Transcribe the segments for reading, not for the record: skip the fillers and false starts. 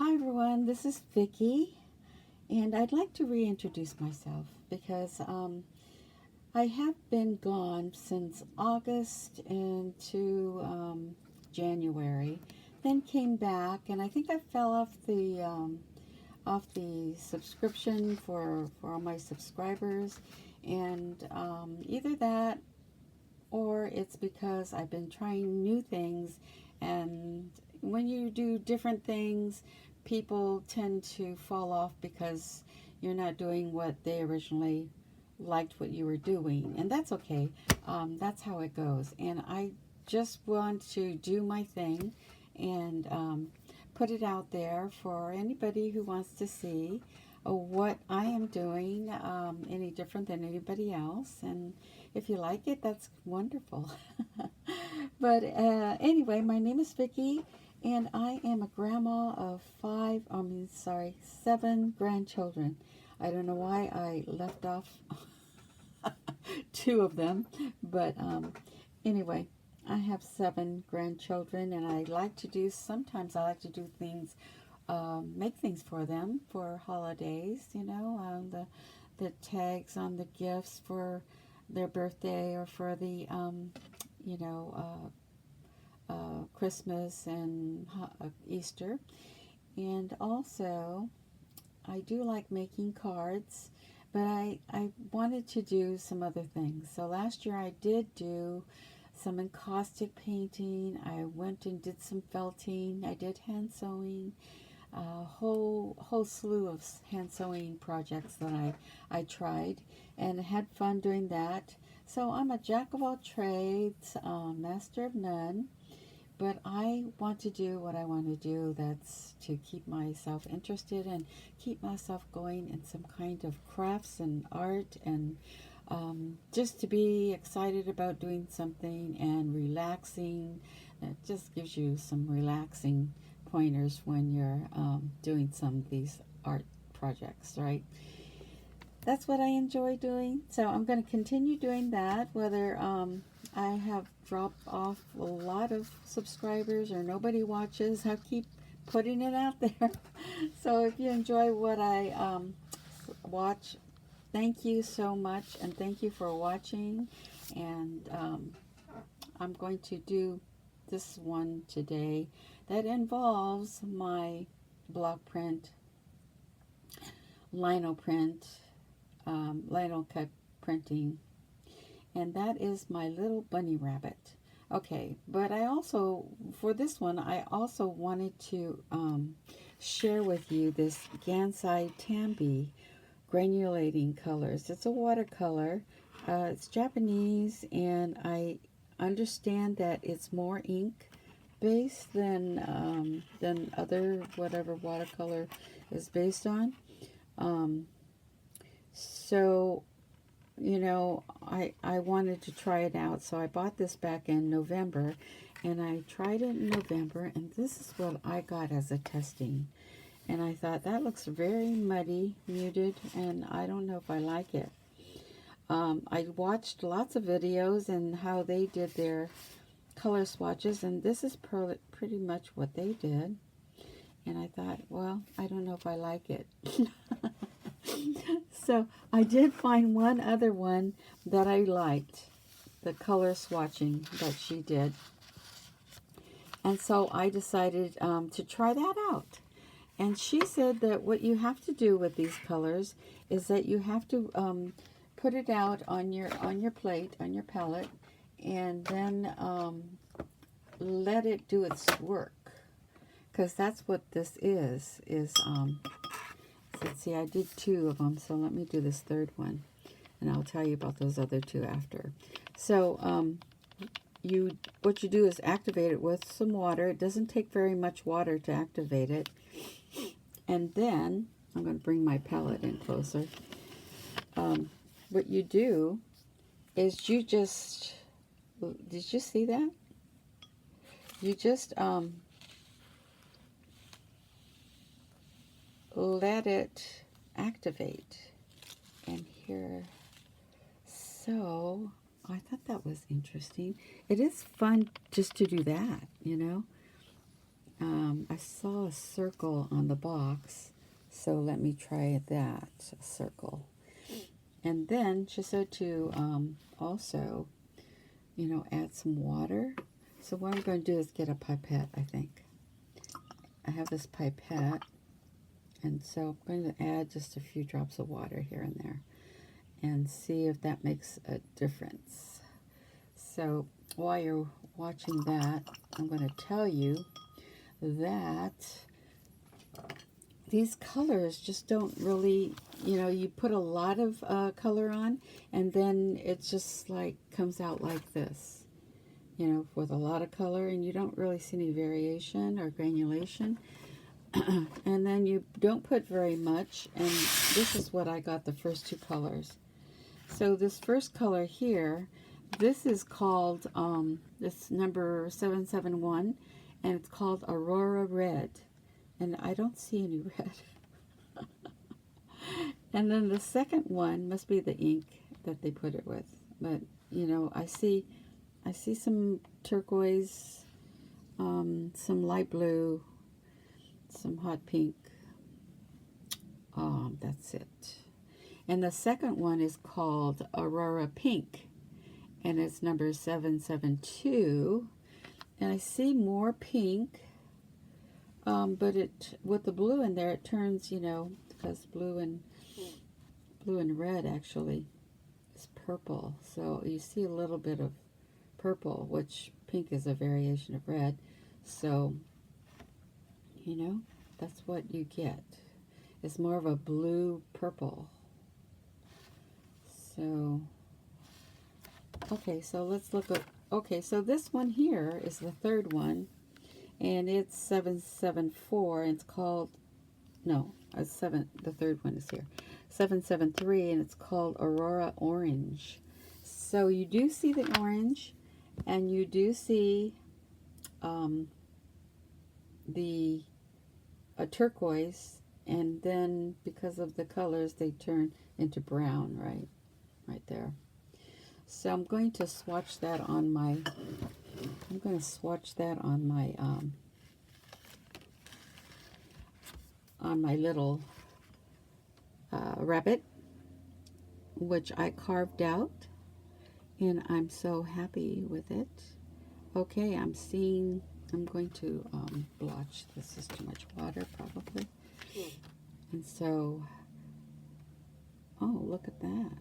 Hi everyone, this is Vicky, and I'd like to reintroduce myself because I have been gone since August into January, then came back, and I think I fell off the subscription for all my subscribers, and either that or it's because I've been trying new things, and when you do different things, people tend to fall off because you're not doing what they originally liked what you were doing, and that's okay. That's how it goes, and I just want to do my thing and put it out there for anybody who wants to see what I am doing, any different than anybody else. And if you like it, that's wonderful. But anyway, my name is Vicky, and I am a grandma of seven grandchildren. I don't know why I left off two of them, but anyway, I have seven grandchildren, and sometimes I like to do things, make things for them for holidays, the tags on the gifts for their birthday or for the, you know, Christmas and Easter. And also, I do like making cards, but I wanted to do some other things. So last year I did do some encaustic painting. I went and did some felting. I did hand sewing, a whole slew of hand sewing projects that I tried and had fun doing that. So I'm a jack of all trades, master of none. But I want to do what I want to do. That's to keep myself interested and keep myself going in some kind of crafts and art, and just to be excited about doing something and relaxing. It just gives you some relaxing pointers when you're doing some of these art projects, right? That's what I enjoy doing. So I'm going to continue doing that, whether I have dropped off a lot of subscribers or nobody watches. I keep putting it out there. So if you enjoy what I watch, thank you so much, and thank you for watching. And I'm going to do this one today that involves my block print, lino print, Linocut printing, and that is my little bunny rabbit. Okay, but I also, for this one, I also wanted to share with you this Gansai Tambi granulating colors. It's a watercolor. It's Japanese, and I understand that it's more ink based than other whatever watercolor is based on. So, I wanted to try it out, so I bought this back in November, and I tried it in November, and this is what I got as a testing. And I thought, that looks very muddy, muted, and I don't know if I like it. I watched lots of videos and how they did their color swatches, and this is pretty much what they did. And I thought, well, I don't know if I like it. So I did find one other one that I liked, the color swatching that she did. And so I decided to try that out. And she said that what you have to do with these colors is that you have to put it out on your plate, on your palette, and then let it do its work. Because that's what this is let's see, I did two of them, so let me do this third one, and I'll tell you about those other two after. So what you do is activate it with some water. It doesn't take very much water to activate it. And then, I'm going to bring my palette in closer. What you do is you just, did you see that? You just let it activate. And here, so I thought that was interesting. It is fun just to do that, I saw a circle on the box, so let me try that, a circle. And then she said to also, you know, add some water. So what I'm going to do is get a pipette, I think. I have this pipette, and so I'm going to add just a few drops of water here and there and see if that makes a difference. So while you're watching that, I'm going to tell you that these colors just don't really, you know, you put a lot of color on and then it just like comes out like this, you know, with a lot of color, and you don't really see any variation or granulation. And then you don't put very much, and this is what I got, the first two colors. So this first color here, this is called, this number 771, and it's called Aurora Red. And I don't see any red. And then the second one must be the ink that they put it with. But, you know, I see some turquoise, some light blue, some hot pink. That's it. And the second one is called Aurora Pink, and it's number 772. And I see more pink, but it, with the blue in there, it turns, you know, because blue and red actually is purple. So you see a little bit of purple, which pink is a variation of red. So, you know, that's what you get. It's more of a blue purple. So, okay, so let's look at, okay, so this one here is the third one, and it's 774, and it's called, no, the third one is here, 773, and it's called Aurora Orange. So you do see the orange, and you do see the turquoise, and then because of the colors they turn into brown, right there. So I'm going to swatch that on my little rabbit, which I carved out, and I'm so happy with it. Okay, I'm going to blotch. This is too much water, probably. And so, oh, look at that.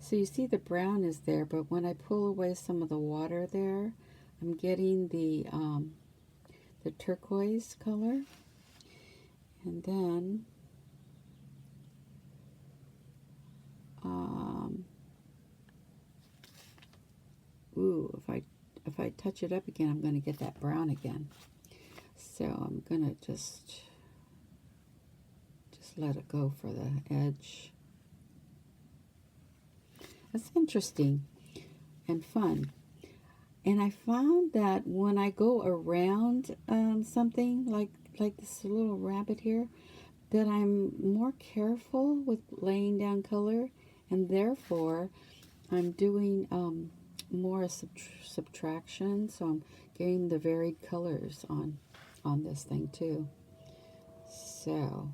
So you see the brown is there, but when I pull away some of the water there, I'm getting the turquoise color. And then ooh, if I touch it up again, I'm going to get that brown again. So I'm going to just let it go for the edge. That's interesting and fun. And I found that when I go around something like this little rabbit here, that I'm more careful with laying down color, and therefore I'm doing more subtraction, so I'm getting the varied colors on this thing too. So,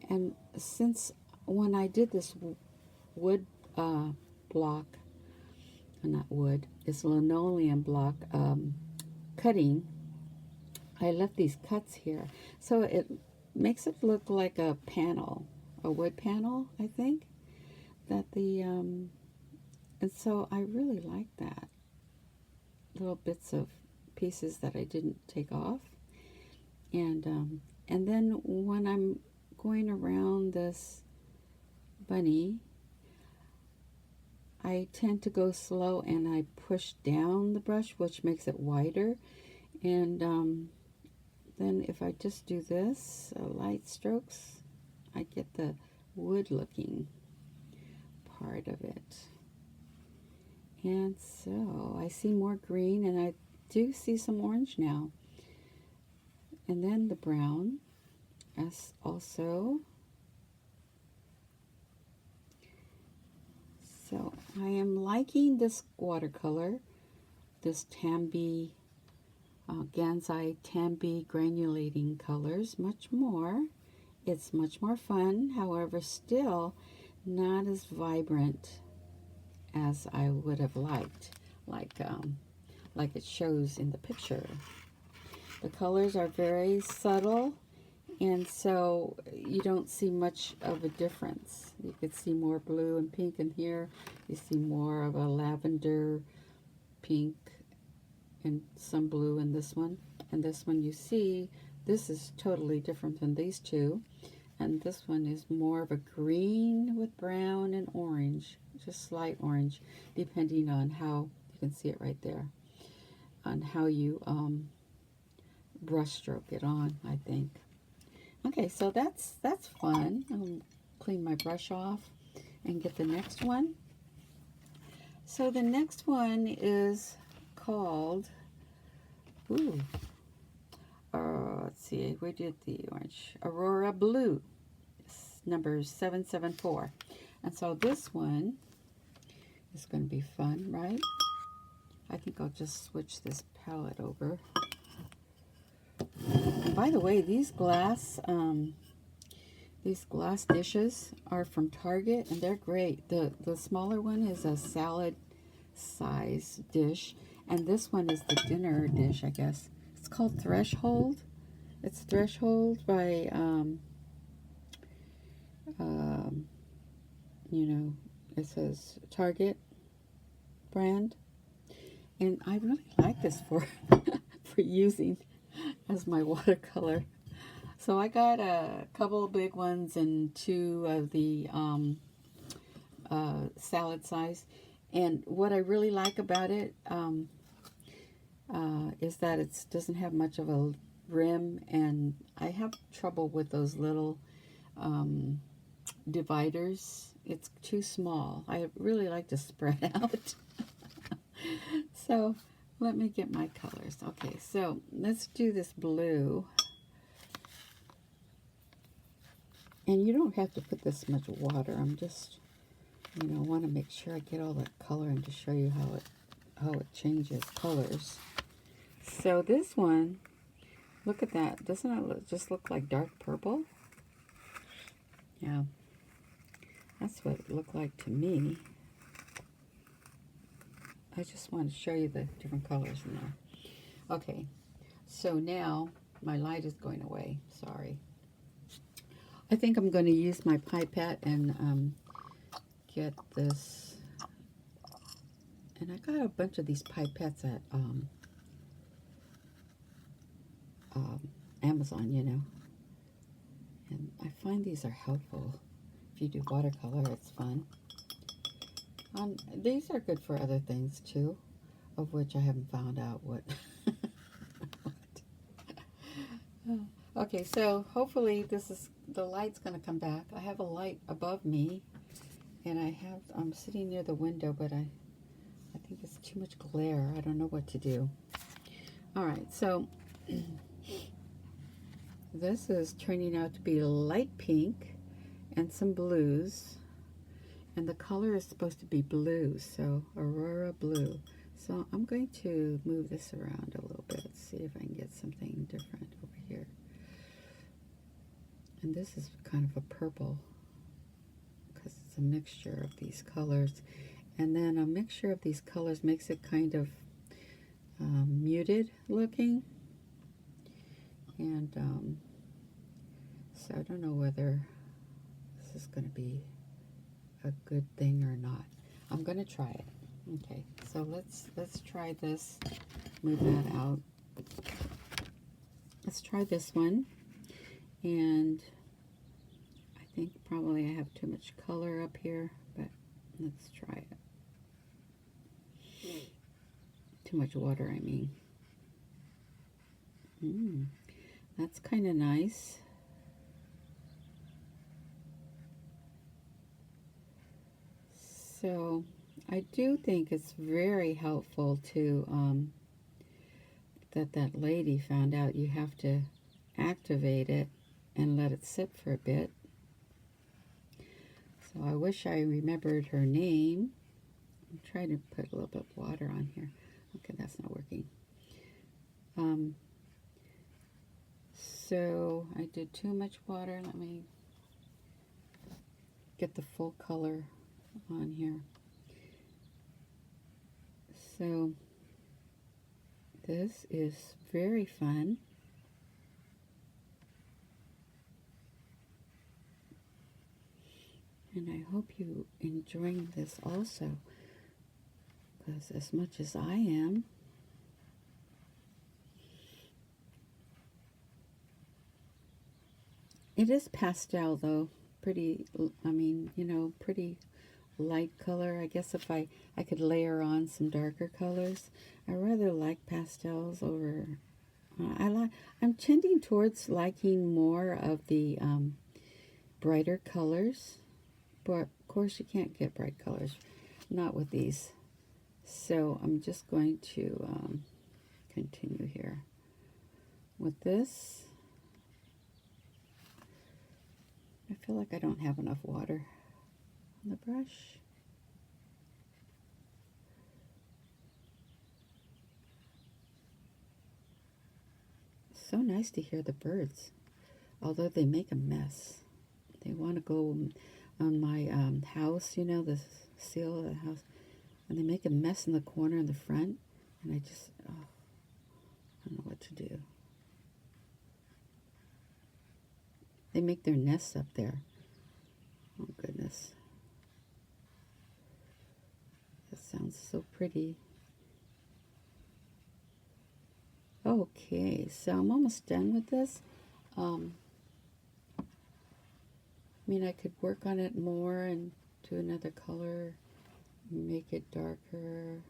and since when I did this wood block, not wood, it's linoleum block cutting, I left these cuts here, so it makes it look like a panel, a wood panel, I think, that the and so I really like that, little bits of pieces that I didn't take off. And then when I'm going around this bunny, I tend to go slow, and I push down the brush, which makes it wider. And then if I just do this, light strokes, I get the wood looking part of it. And so I see more green, and I do see some orange now. And then the brown as also. So I am liking this watercolor. this Tambi, Gansai Tambi granulating colors much more. It's much more fun, however, still not as vibrant as I would have liked, like it shows in the picture. The colors are very subtle, and so you don't see much of a difference. You could see more blue and pink in here. You see more of a lavender, pink, and some blue in this one. And this one you see, this is totally different than these two. And this one is more of a green with brown and orange, just slight orange, depending on how, you can see it right there, on how you brush stroke it on, I think. Okay, so that's fun. I'll clean my brush off and get the next one. So the next one is called, let's see, we did the orange, Aurora Blue, number 774. And so this one is going to be fun, right? I think I'll just switch this palette over. And by the way, these glass dishes are from Target, and they're great. The smaller one is a salad size dish, and this one is the dinner dish, I guess. It's called Threshold. It's Threshold by, you know, it says Target brand. And I really like this for using as my watercolor. So I got a couple of big ones and two of the salad size. And what I really like about it is that it doesn't have much of a rim, and I have trouble with those little dividers. It's too small. I really like to spread out. So let me get my colors. Okay, so let's do this blue. And you don't have to put this much water. I'm just, you know, want to make sure I get all that color and to show you how it changes colors. So this one, look at that. Doesn't it just look like dark purple? Yeah, that's what it looked like to me. I just want to show you the different colors in there. Okay, so now my light is going away. Sorry. I think I'm going to use my pipette and get this. And I got a bunch of these pipettes at Amazon, you know. And I find these are helpful. If you do watercolor, it's fun. These are good for other things too, of which I haven't found out what. Okay, so hopefully the light's going to come back. I have a light above me, and I'm sitting near the window, but I think it's too much glare. I don't know what to do. All right, so this is turning out to be light pink and some blues. And the color is supposed to be blue, so Aurora Blue. So I'm going to move this around a little bit, see if I can get something different over here. And this is kind of a purple, because it's a mixture of these colors. And then a mixture of these colors makes it kind of muted looking. And so I don't know whether this is going to be a good thing or not. I'm going to try it. Okay, so let's try this. Move that out. Let's try this one. And I think probably I have too much color up here, but let's try it. Too much water, I mean. That's kind of nice. So I do think it's very helpful to that lady found out you have to activate it and let it sit for a bit. So I wish I remembered her name. I'm trying to put a little bit of water on here. Okay, that's not working. So I did too much water. Let me get the full color on here. So this is very fun. And I hope you enjoying this also, because as much as I am, it is pastel though, pretty, I mean, you know, pretty light color. I guess if I could layer on some darker colors. I rather like pastels over, I'm tending towards liking more of the brighter colors. But of course you can't get bright colors, not with these. So I'm just going to continue here with this. I feel like I don't have enough water on the brush. So nice to hear the birds, although they make a mess. They want to go on my house, you know, the seal of the house, and they make a mess in the corner in the front, and I just, oh, I don't know what to do. They make their nests up there. Oh goodness. That sounds so pretty. Okay, so I'm almost done with this. I mean, I could work on it more and do another color, make it darker.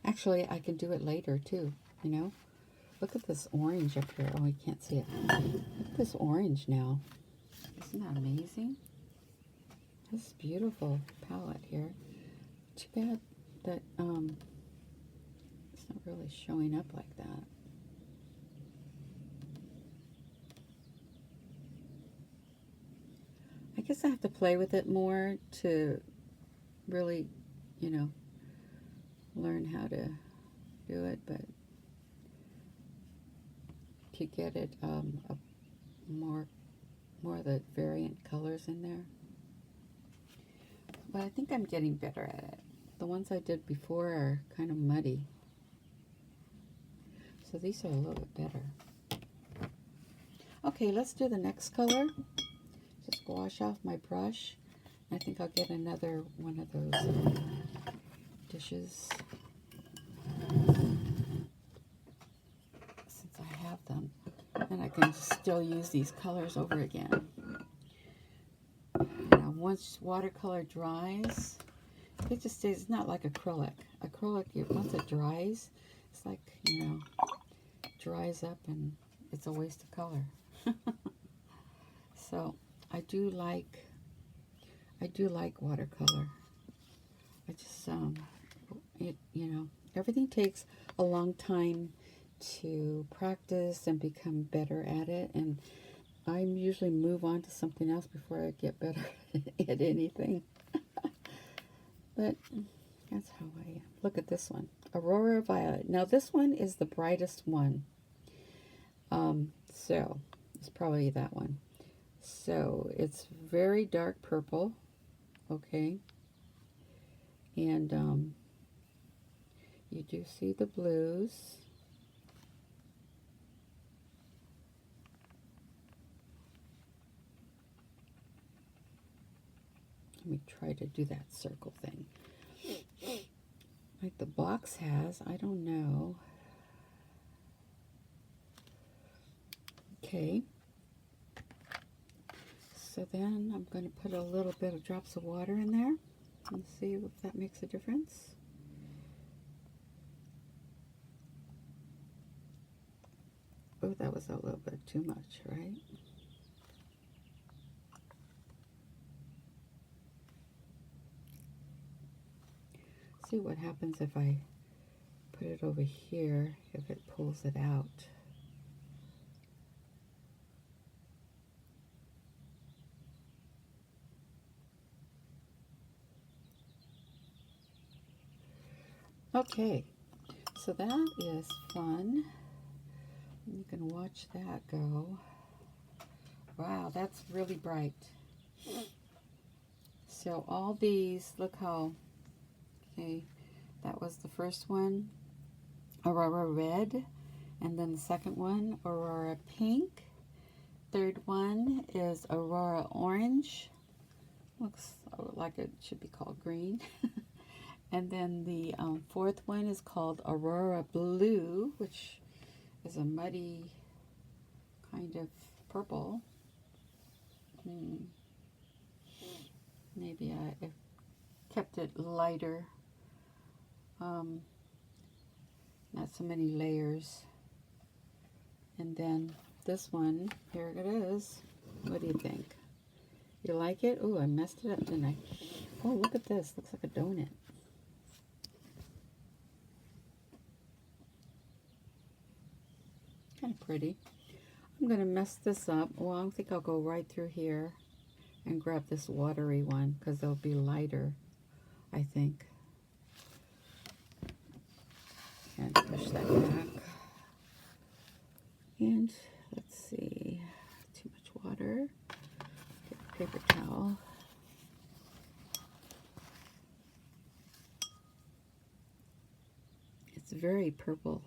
Actually, I can do it later too, you know. Look at this orange up here. Oh, you can't see it. Look at this orange now. Isn't that amazing? This beautiful palette here. Too bad that it's not really showing up like that. I guess I have to play with it more to really, you know, learn how to do it, but to get it more of the variant colors in there. But I think I'm getting better at it. The ones I did before are kind of muddy. So these are a little bit better. Okay, let's do the next color. Just wash off my brush. I think I'll get another one of those dishes, since I have them. And I can still use these colors over again. Now, once watercolor dries, it just stays, it's not like acrylic. Acrylic, once it dries, it's like, you know, dries up and it's a waste of color. So I do like watercolor. I just it, you know, everything takes a long time to practice and become better at it, and I usually move on to something else before I get better at anything. But that's how I am. Look at this one, Aurora Violet. Now this one is the brightest one. So it's probably that one. So it's very dark purple, okay, and you do see the blues. Let me try to do that circle thing like the box has. I don't know. Okay. So then I'm going to put a little bit of drops of water in there and see if that makes a difference. Oh, that was a little bit too much, right? See what happens if I put it over here, if it pulls it out. Okay, so that is fun. You can watch that go. Wow, that's really bright. So all these, look how, okay, that was the first one, Aurora Red, and then the second one, Aurora Pink. Third one is Aurora Orange. Looks like it should be called green. And then the fourth one is called Aurora Blue, which is a muddy kind of purple. Maybe I kept it lighter. Not so many layers. And then this one, here it is. What do you think? You like it? Oh, I messed it up, didn't I? Oh, look at this. Looks like a donut. Kind of pretty. I'm going to mess this up. Well, I think I'll go right through here and grab this watery one because they'll be lighter, I think. And push that back. And let's see, too much water. Get a paper towel. It's very purple.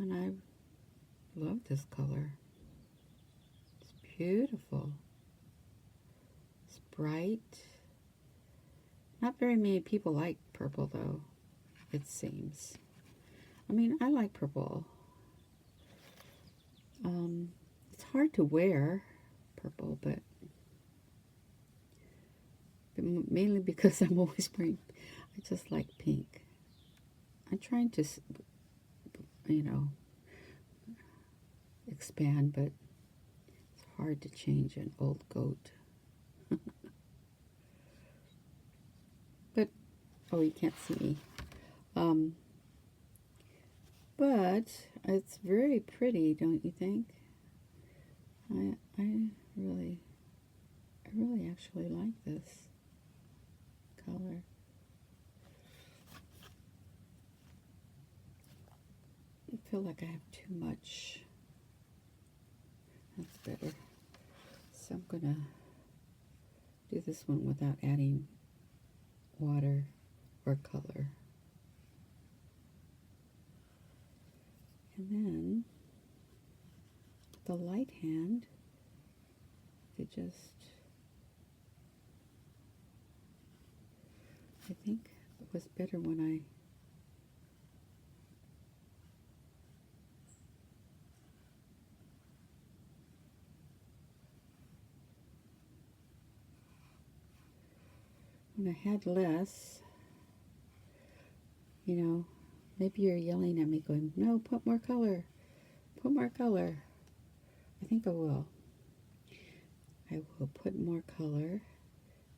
And I love this color. It's beautiful. It's bright. Not very many people like purple though, it seems. I mean, I like purple. It's hard to wear purple, but mainly because I'm always wearing, I just like pink. I'm trying to, you know, expand, but it's hard to change an old goat. But, oh, you can't see me. But it's very pretty, don't you think? I really actually like this color. I feel like I have too much. That's better. So I'm gonna do this one without adding water or color. And then the light hand, it just, I think it was better when I had less, you know, maybe you're yelling at me going, no, put more color, put more color. I think I will. I will put more color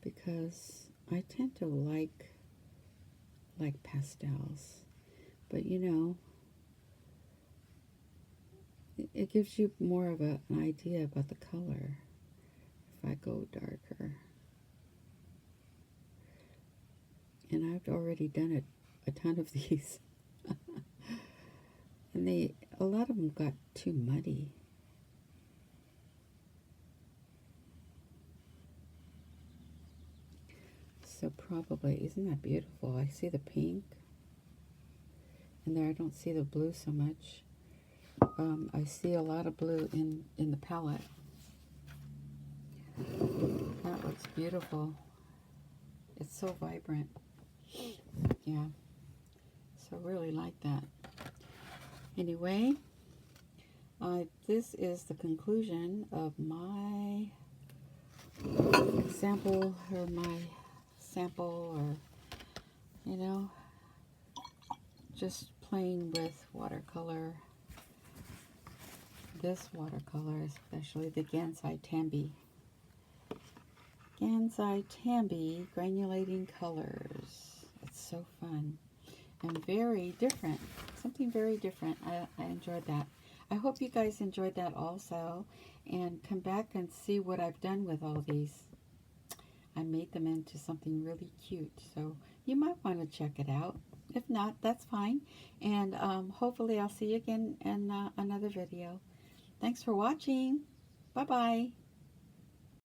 because I tend to like pastels, but you know, it gives you more of an idea about the color if I go darker. And I've already done a ton of these. And a lot of them got too muddy. So probably, isn't that beautiful? I see the pink. And there I don't see the blue so much. I see a lot of blue in the palette. That looks beautiful. It's so vibrant. Yeah. So really like that. Anyway, this is the conclusion of my sample, or, you know, just playing with watercolor. This watercolor, especially the Gansai Tambi. Gansai Tambi granulating colors. It's so fun and very different. Something very different. I enjoyed that. I hope you guys enjoyed that also, and come back and see what I've done with all these. I made them into something really cute, so you might want to check it out. If not, that's fine, and hopefully I'll see you again in another video. Thanks for watching. Bye-bye.